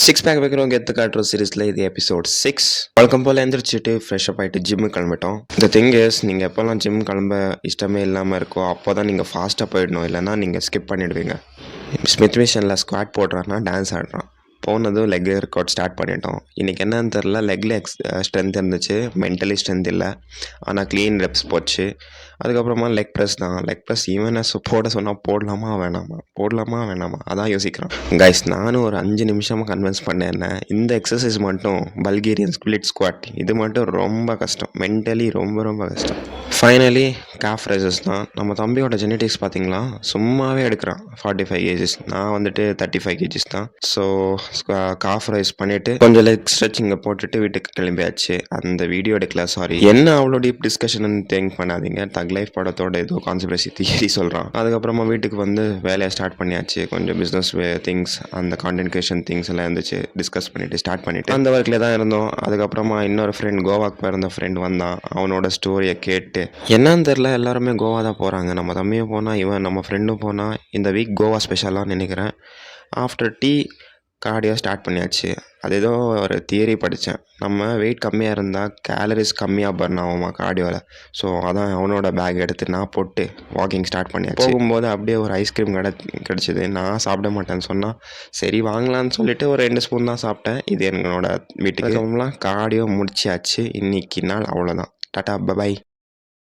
Six pack வைக்கிறவங்க கெத்து காட்டுற சீரீஸில் இது எபிசோட் 6. வழக்கம் போல் எந்திரிச்சிட்டு ஃப்ரெஷ்அப் ஆகிட்டு ஜிம்மு கிளம்பிட்டோம். இந்த திங் இஸ், நீங்கள் எப்போல்லாம் ஜிம் கிளம்ப இஷ்டமே இல்லாமல் இருக்கோ அப்போ தான் நீங்கள் ஃபாஸ்ட்டாக போயிடணும், இல்லைனா நீங்கள் ஸ்கிப் பண்ணிவிடுவீங்க. ஸ்மித் மிஷனில் ஸ்குவாட் போடுறான்னா டான்ஸ் ஆடுறான். போனதும் லெக் ஒர்க் அவுட் ஸ்டார்ட் பண்ணிட்டோம். இன்றைக்கி என்னன்னு தெரில, லெக்கில் ஸ்ட்ரென்த் இருந்துச்சு, மென்டலி ஸ்ட்ரென்த் இல்லை. ஆனால் க்ளீன் ரெப்ஸ் போச்சு. அதுக்கப்புறமா லெக் ப்ரெஸ் தான். லெக் ப்ரெஸ் ஈவனை போட சொன்னால் போடலாமா வேணாமா அதான் யோசிக்கிறான். கைஸ், நானும் ஒரு 5 நிமிஷமாக கன்வின்ஸ் பண்ணேன். என்ன இந்த எக்ஸசைஸ் மட்டும், பல்கேரியன் ஸ்பிளிட் ஸ்குவாட், இது மட்டும் ரொம்ப கஷ்டம், மென்டலி ரொம்ப கஷ்டம். ஃபைனலி காஃப் ரைசஸ் தான். நம்ம தம்பியோட ஜெனட்டிக்ஸ் பார்த்தீங்களா, சும்மாவே எடுக்கிறான். 45 kgs, நான் வந்துட்டு 35 kgs தான். ஸோ காஃப் ரைஸ் பண்ணிவிட்டு கொஞ்சம் லெக் ஸ்ட்ரெச்சிங்கை போட்டுட்டு வீட்டுக்கு கிளம்பியாச்சு. அந்த வீடியோ எடுக்கல, சாரி. என்ன அவ்வளோ டீப் டிஸ்கஷன் திங்க் பண்ணாதீங்க. தக் லைஃப் படத்தோட ஏதோ கான்ஸ்பிரசி தியரி சொல்கிறான். அதுக்கப்புறமா வீட்டுக்கு வந்து வேலையை ஸ்டார்ட் பண்ணியாச்சு. கொஞ்சம் பிஸ்னஸ் திங்ஸ், அந்த கான்டென்ட் கிரியேஷன் திங்ஸ் எல்லாம் இருந்துச்சு. டிஸ்கஸ் பண்ணிவிட்டு ஸ்டார்ட் பண்ணிவிட்டு அந்த ஒர்க்கில் தான் இருந்தோம். அதுக்கப்புறமா இன்னொரு ஃப்ரெண்ட், கோவாக்கு பிறந்த ஃப்ரெண்ட் வந்தான். அவனோட ஸ்டோரியை கேட்டு என்னன்னு தெரில, எல்லாருமே கோவா தான் போகிறாங்க. நம்ம தம்பியும் போனால், இவன் நம்ம ஃப்ரெண்டும் போனால். இந்த வீக் கோவா ஸ்பெஷலாக நினைக்கிறேன். ஆஃப்டர் டீ கார்டியோ ஸ்டார்ட் பண்ணியாச்சு. அது ஏதோ ஒரு தியரி படித்தேன், நம்ம வெயிட் கம்மியாக இருந்தால் கேலரிஸ் கம்மியாக பர்ன் ஆகுமா கார்டியோவில். ஸோ அதான் அவனோட பேக் எடுத்து நான் போட்டு வாக்கிங் ஸ்டார்ட் பண்ணியாச்சு. போகும்போது அப்படியே ஒரு ஐஸ்கிரீம் கிடச்சிது. நான் சாப்பிட மாட்டேன்னு சொன்னால் சரி வாங்கலான்னு சொல்லிட்டு ஒரு 2 ஸ்பூன் தான் சாப்பிட்டேன். இது என்னோட வீட்டுக்கு கார்டியோ முடிச்சாச்சு. இன்னைக்கு நாள் அவ்வளோதான். Tata, by.